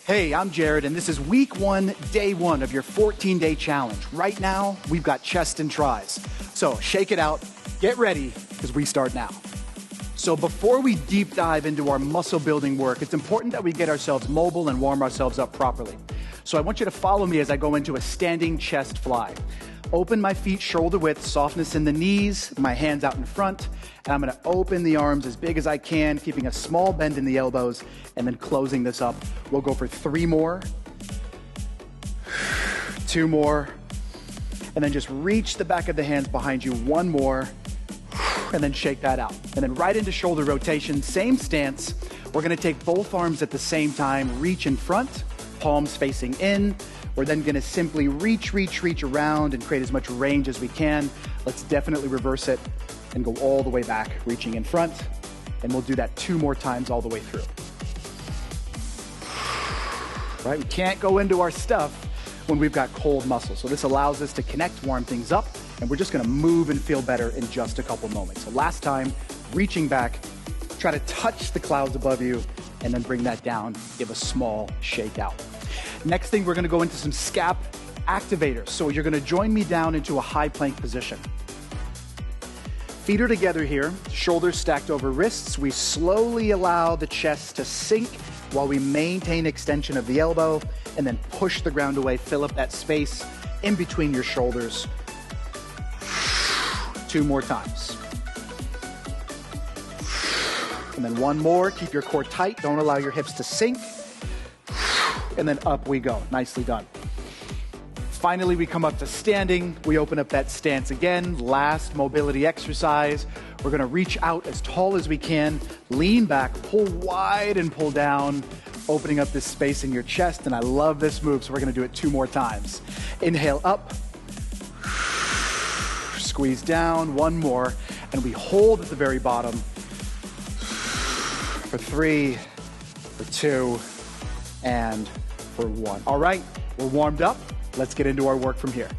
Hey, I'm Jared, and this is week 1, day 1 of your 14-day challenge. Right now, we've got chest and tries. So shake it out, get ready, because we start now. So before we deep dive into our muscle building work, it's important that we get ourselves mobile and warm ourselves up properly. So I want you to follow me as I go into a standing chest fly. Open my feet shoulder width, softness in the knees, my hands out in front, and I'm gonna open the arms as big as I can, keeping a small bend in the elbows, and then closing this up. We'll go for 3 more, 2 more, and then just reach the back of the hands behind you, 1 more, and then shake that out. And then right into shoulder rotation, same stance. We're gonna take both arms at the same time, reach in front, palms facing in. We're then gonna simply reach around and create as much range as we can. Let's definitely reverse it and go all the way back, reaching in front. And we'll do that 2 more times all the way through. Right, we can't go into our stuff when we've got cold muscles. So this allows us to connect, warm things up, and we're just gonna move and feel better in just a couple moments. So last time, reaching back, try to touch the clouds above you, and then bring that down, give a small shake out. Next thing, we're gonna go into some scap activators. So you're gonna join me down into a high plank position. Feet are together here, shoulders stacked over wrists. We slowly allow the chest to sink while we maintain extension of the elbow, and then push the ground away, fill up that space in between your shoulders. 2 more times. And then 1 more, keep your core tight, don't allow your hips to sink. And then up we go, nicely done. Finally, we come up to standing. We open up that stance again, last mobility exercise. We're gonna reach out as tall as we can, lean back, pull wide and pull down, opening up this space in your chest, and I love this move, so we're gonna do it 2 more times. Inhale up, squeeze down, 1 more, and we hold at the very bottom for 3, for 2, and for 1. All right, we're warmed up. Let's get into our work from here.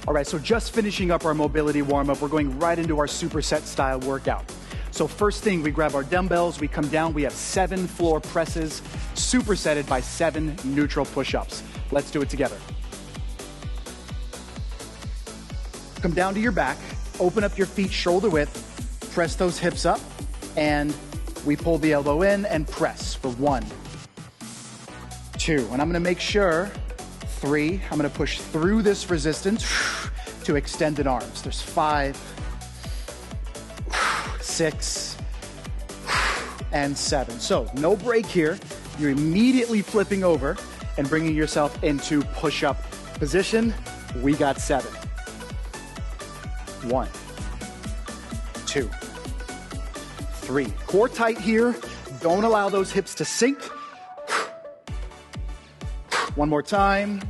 All right, so just finishing up our mobility warm-up, we're going right into our superset style workout. So first thing, we grab our dumbbells, we come down, we have 7 floor presses, supersetted by 7 neutral push-ups. Let's do it together. Come down to your back, open up your feet shoulder width, press those hips up, and we pull the elbow in and press for 1, 2, and I'm gonna make sure 3, I'm gonna push through this resistance to extended arms. There's 5, 6, and 7. So no break here. You're immediately flipping over and bringing yourself into push-up position. We got 7. 1, 2, 3. Core tight here. Don't allow those hips to sink. 1 more time,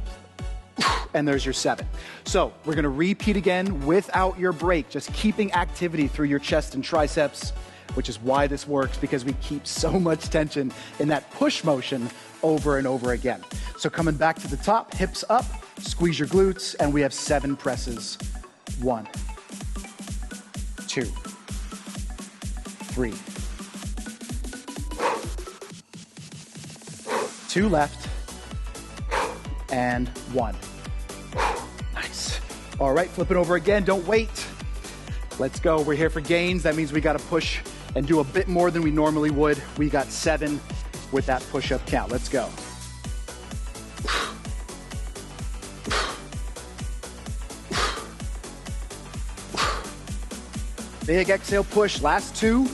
and there's your 7. So we're gonna repeat again without your break, just keeping activity through your chest and triceps, which is why this works, because we keep so much tension in that push motion over and over again. So coming back to the top, hips up, squeeze your glutes, and we have 7 presses. 1, 2, 3. 2 left. And 1. Nice. All right, flip it over again. Don't wait. Let's go. We're here for gains. That means we got to push and do a bit more than we normally would. We got 7 with that push-up count. Let's go. Big exhale, push. Last 2.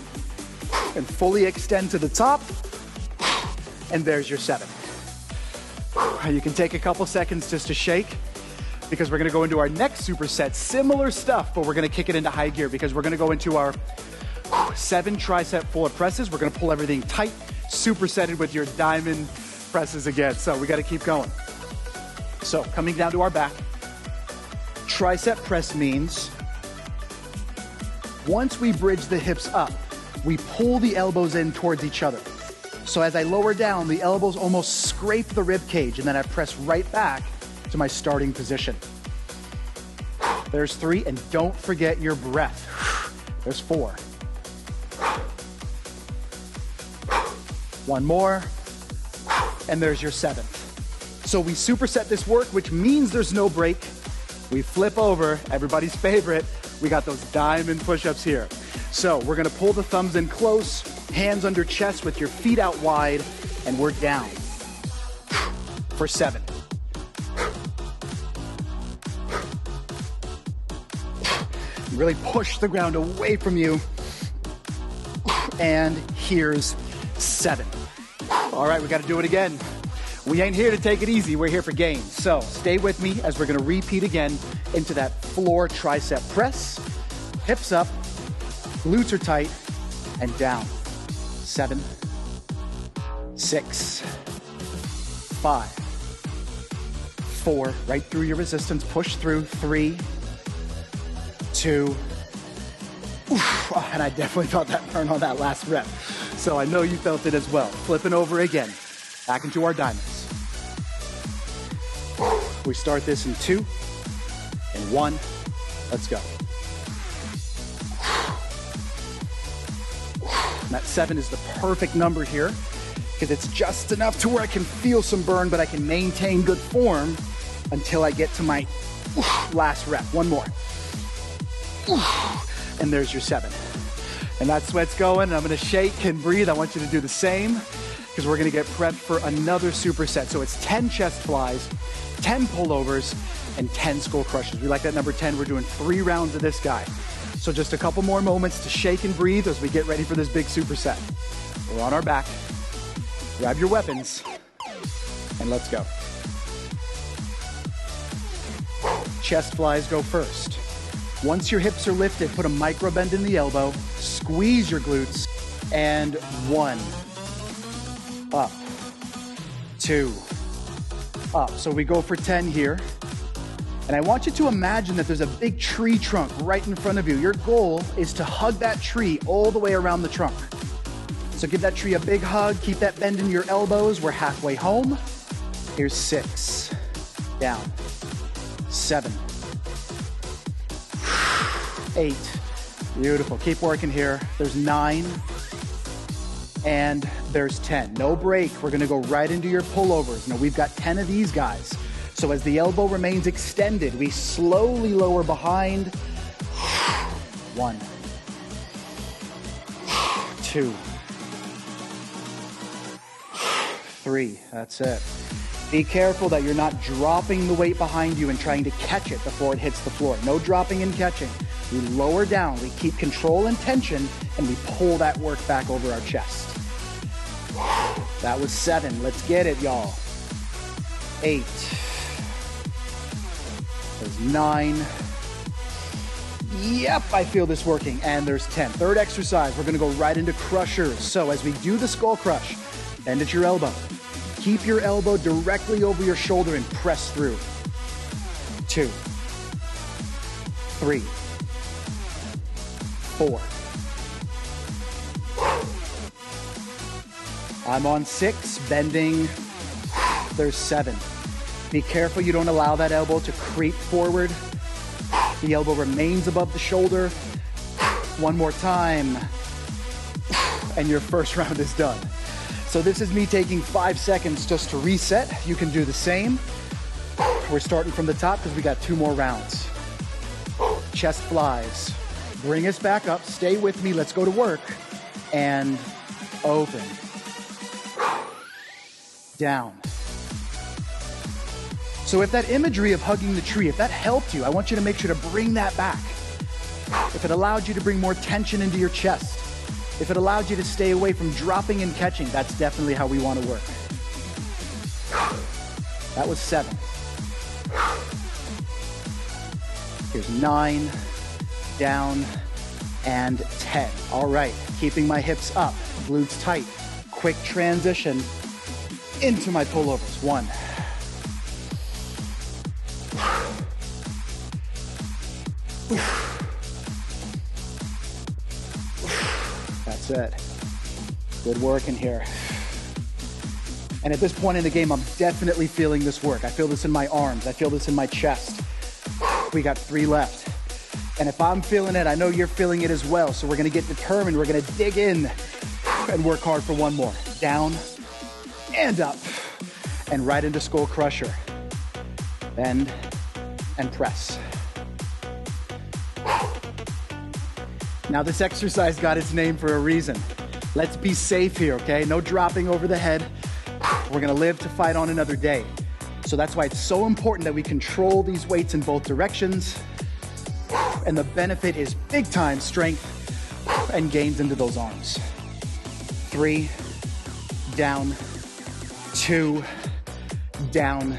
And fully extend to the top. And there's your 7. You can take a couple seconds just to shake, because we're gonna go into our next superset. Similar stuff, but we're gonna kick it into high gear, because we're gonna go into our 7 tricep floor presses. We're gonna pull everything tight, supersetted with your diamond presses again. So we gotta keep going. So coming down to our back, tricep press means once we bridge the hips up, we pull the elbows in towards each other. So as I lower down, the elbows almost scrape the rib cage, and then I press right back to my starting position. There's 3, and don't forget your breath. There's 4. 1 more. and there's your 7th. So we superset this work, which means there's no break. We flip over, everybody's favorite. We got those diamond push-ups here. So we're gonna pull the thumbs in close, hands under chest with your feet out wide, and we're down for 7. Really push the ground away from you. And here's 7. All right, we gotta do it again. We ain't here to take it easy, we're here for gains. So stay with me as we're gonna repeat again into that floor tricep press. Hips up, glutes are tight, and down. 7, 6, 5, 4, right through your resistance, push through, 3, 2, and I definitely felt that burn on that last rep. So I know you felt it as well. Flipping over again, back into our diamonds. We start this in 2 and 1. Let's go. And that 7 is the perfect number here because it's just enough to where I can feel some burn, but I can maintain good form until I get to my last rep. One more. And there's your 7. And that sweat's going, and I'm gonna shake and breathe. I want you to do the same because we're gonna get prepped for another superset. So it's 10 chest flies, 10 pullovers, and 10 skull crushes. We like that number 10. We're doing 3 rounds of this guy. So just a couple more moments to shake and breathe as we get ready for this big superset. We're on our back. Grab your weapons, and let's go. Chest flies go first. Once your hips are lifted, put a micro bend in the elbow, squeeze your glutes, and 1, up, 2, up. So we go for 10 here. And I want you to imagine that there's a big tree trunk right in front of you. Your goal is to hug that tree all the way around the trunk. So give that tree a big hug, keep that bend in your elbows. We're halfway home. Here's 6, down, 7, 8, beautiful, keep working here. There's 9, and there's 10. No break, we're gonna go right into your pullovers. Now we've got 10 of these guys. So as the elbow remains extended, we slowly lower behind. 1, 2, 3, that's it. Be careful that you're not dropping the weight behind you and trying to catch it before it hits the floor. No dropping and catching. We lower down, we keep control and tension, and we pull that work back over our chest. That was 7, let's get it, y'all. 8. There's 9. Yep, I feel this working. And there's 10. Third exercise, we're gonna go right into crushers. So as we do the skull crush, bend at your elbow. Keep your elbow directly over your shoulder and press through. 2, 3, 4. I'm on 6, bending. There's 7. Be careful you don't allow that elbow to creep forward. The elbow remains above the shoulder. One more time. And your first round is done. So this is me taking 5 seconds just to reset. You can do the same. We're starting from the top because we got 2 more rounds. Chest flies. Bring us back up. Stay with me. Let's go to work. And open. Down. So if that imagery of hugging the tree, if that helped you, I want you to make sure to bring that back. If it allowed you to bring more tension into your chest, if it allowed you to stay away from dropping and catching, that's definitely how we want to work. That was 7. Here's 9, down, and 10. All right, keeping my hips up, glutes tight. Quick transition into my pullovers. 1. That's it. Good work in here. And at this point in the game, I'm definitely feeling this work. I feel this in my arms. I feel this in my chest. We got 3 left. And if I'm feeling it, I know you're feeling it as well. So we're gonna get determined. We're gonna dig in and work hard for 1 more. Down and up. and right into skull crusher. Bend and press. Now this exercise got its name for a reason. Let's be safe here, okay? No dropping over the head. We're gonna live to fight on another day. So that's why it's so important that we control these weights in both directions. And the benefit is big time strength and gains into those arms. 3, down, 2, down,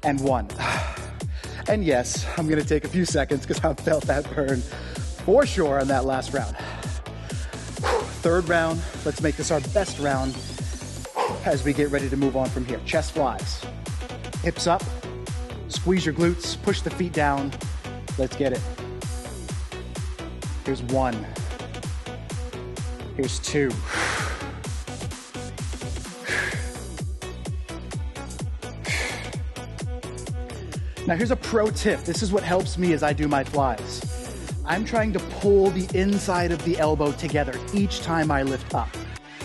and 1. And yes, I'm gonna take a few seconds because I felt that burn for sure on that last round. Third round, let's make this our best round as we get ready to move on from here. Chest flies, hips up, squeeze your glutes, push the feet down. Let's get it. Here's 1. Here's 2. Now here's a pro tip. This is what helps me as I do my flies. I'm trying to pull the inside of the elbow together each time I lift up.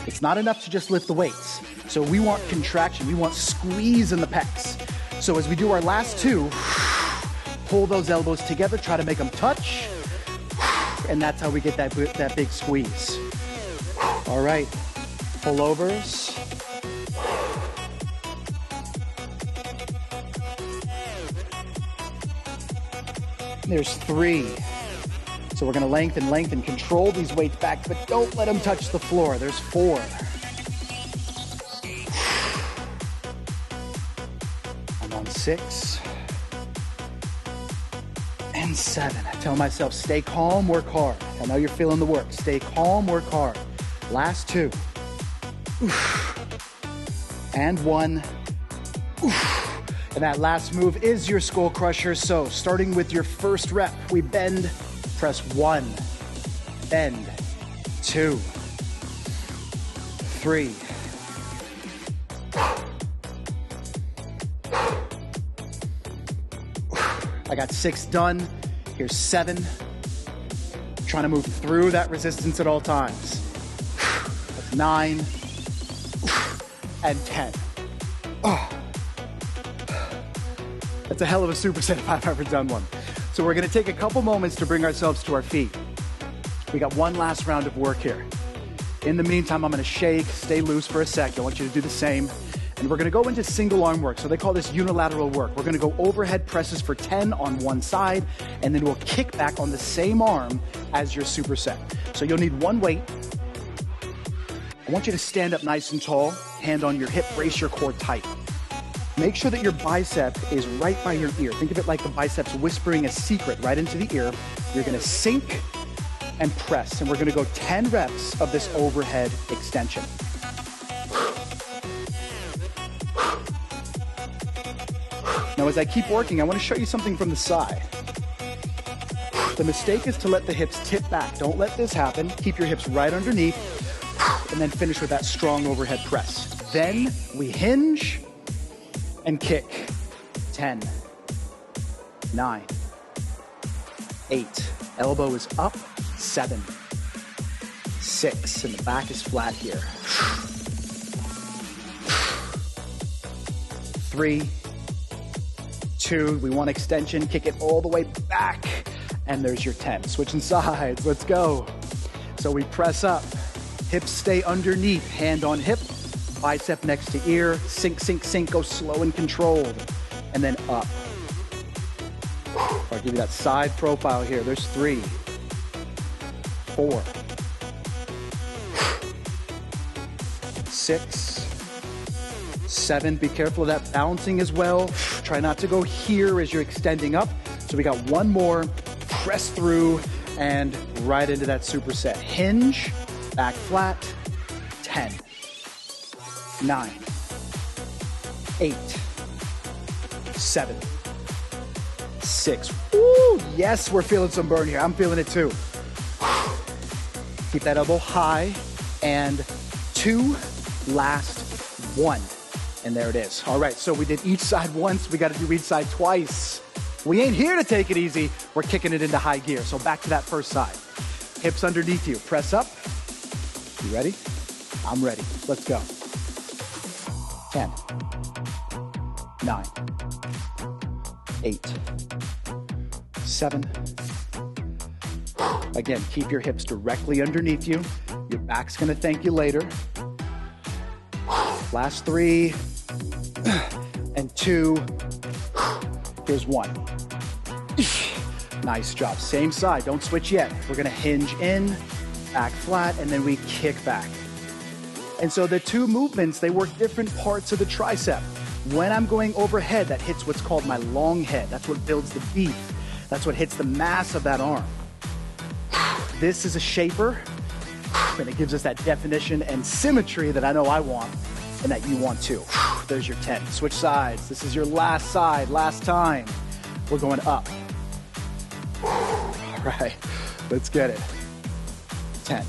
It's not enough to just lift the weights. So we want contraction, we want squeeze in the pecs. So as we do our last 2, pull those elbows together, try to make them touch, and that's how we get that big squeeze. All right, pullovers. There's 3. So we're gonna lengthen, control these weights back, but don't let them touch the floor. There's 4. I'm on 6. And 7. I tell myself, stay calm, work hard. I know you're feeling the work. Stay calm, work hard. Last 2. And 1. And that last move is your skull crusher. So starting with your first rep, we bend, press 1, bend, 2, 3. I got 6 done. Here's 7. Trying to move through that resistance at all times. That's 9 and 10. Oh. That's a hell of a superset if I've ever done one. So we're gonna take a couple moments to bring ourselves to our feet. We got one last round of work here. In the meantime, I'm gonna shake, stay loose for a sec. I want you to do the same. And we're gonna go into single arm work. So they call this unilateral work. We're gonna go overhead presses for 10 on one side, and then we'll kick back on the same arm as your superset. So you'll need one weight. I want you to stand up nice and tall, hand on your hip, brace your core tight. Make sure that your bicep is right by your ear. Think of it like the biceps whispering a secret right into the ear. You're gonna sink and press, and we're gonna go 10 reps of this overhead extension. Now, as I keep working, I wanna show you something from the side. The mistake is to let the hips tip back. Don't let this happen. Keep your hips right underneath, and then finish with that strong overhead press. Then we hinge and kick. 10, 9, 8. Elbow is up. 7, 6, and the back is flat here. 3, 2, we want extension. Kick it all the way back, and there's your 10. Switching sides, let's go. So we press up, hips stay underneath, hand on hip, bicep next to ear, sink, sink, sink, go slow and controlled, and then up. I'll give you that side profile here. There's 3, 4, 6, 7. Be careful of that bouncing as well. Try not to go here as you're extending up. So we got one more, press through, and right into that superset. Hinge, back flat, 10. 9, 8, 7, 6. Ooh, yes, we're feeling some burn here. I'm feeling it too. Keep that elbow high, and 2, last 1. And there it is. All right, so we did each side once. We got to do each side twice. We ain't here to take it easy. We're kicking it into high gear. So back to that first side. Hips underneath you. Press up. You ready? I'm ready. Let's go. 10, 9, 8, 7. Again, keep your hips directly underneath you. Your back's gonna thank you later. Last 3 and 2. Here's 1. Nice job. Same side, don't switch yet. We're gonna hinge in, back flat, and then we kick back. And so the 2 movements, they work different parts of the tricep. When I'm going overhead, that hits what's called my long head. That's what builds the beef. That's what hits the mass of that arm. This is a shaper, and it gives us that definition and symmetry that I know I want and that you want too. There's your 10. Switch sides. This is your last side, last time. We're going up. All right, let's get it. 10,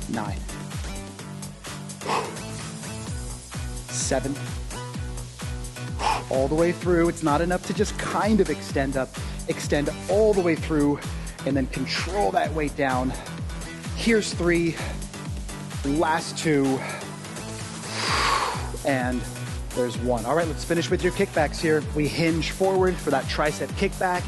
9, 7. All the way through. It's not enough to just kind of extend up. Extend all the way through and then control that weight down. Here's 3, last 2, and there's 1. All right, let's finish with your kickbacks here. We hinge forward for that tricep kickback,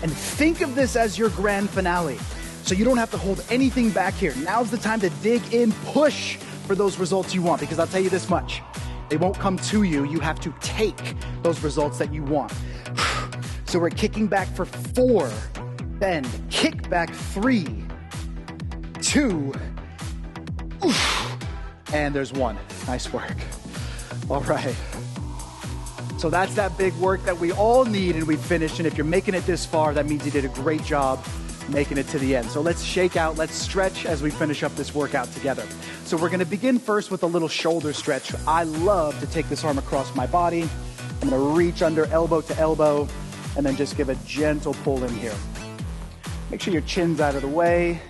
and think of this as your grand finale. So you don't have to hold anything back here. Now's the time to dig in, push for those results you want, because I'll tell you this much. They won't come to you. You have to take those results that you want. So we're kicking back for 4, bend, kick back 3, 2, and there's 1. Nice work. All right. So that's that big work that we all need and we finished. And if you're making it this far, that means you did a great job making it to the end. So let's shake out, let's stretch as we finish up this workout together. So we're gonna begin first with a little shoulder stretch. I love to take this arm across my body. I'm gonna reach under elbow to elbow and then just give a gentle pull in here. Make sure your chin's out of the way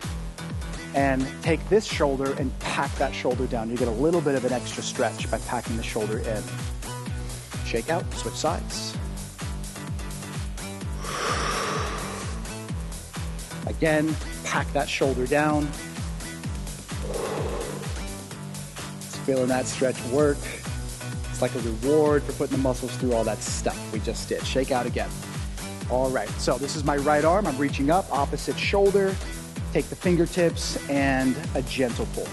and take this shoulder and pack that shoulder down. You get a little bit of an extra stretch by packing the shoulder in. Shake out, switch sides. Again, pack that shoulder down. Just feeling that stretch work. It's like a reward for putting the muscles through all that stuff we just did. Shake out again. All right, so this is my right arm. I'm reaching up, opposite shoulder. Take the fingertips and a gentle pull.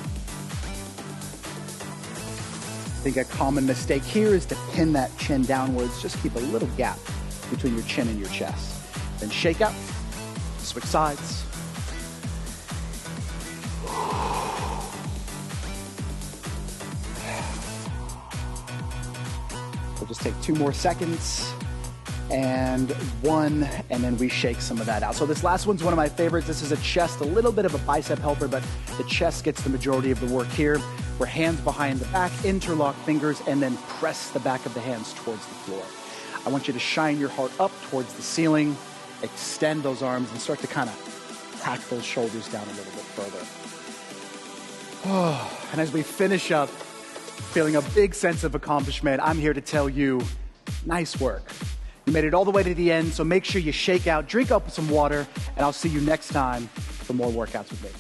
I think a common mistake here is to pin that chin downwards. Just keep a little gap between your chin and your chest. Then shake out, switch sides. We'll just take 2 more seconds. And 1, and then we shake some of that out. So this last one's one of my favorites. This is a chest, a little bit of a bicep helper, but the chest gets the majority of the work here. We're hands behind the back, interlock fingers, and then press the back of the hands towards the floor. I want you to shine your heart up towards the ceiling, extend those arms, and start to kind of tack those shoulders down a little bit further. Oh, and as we finish up, feeling a big sense of accomplishment, I'm here to tell you, nice work. You made it all the way to the end, so make sure you shake out, drink up some water, and I'll see you next time for more workouts with me.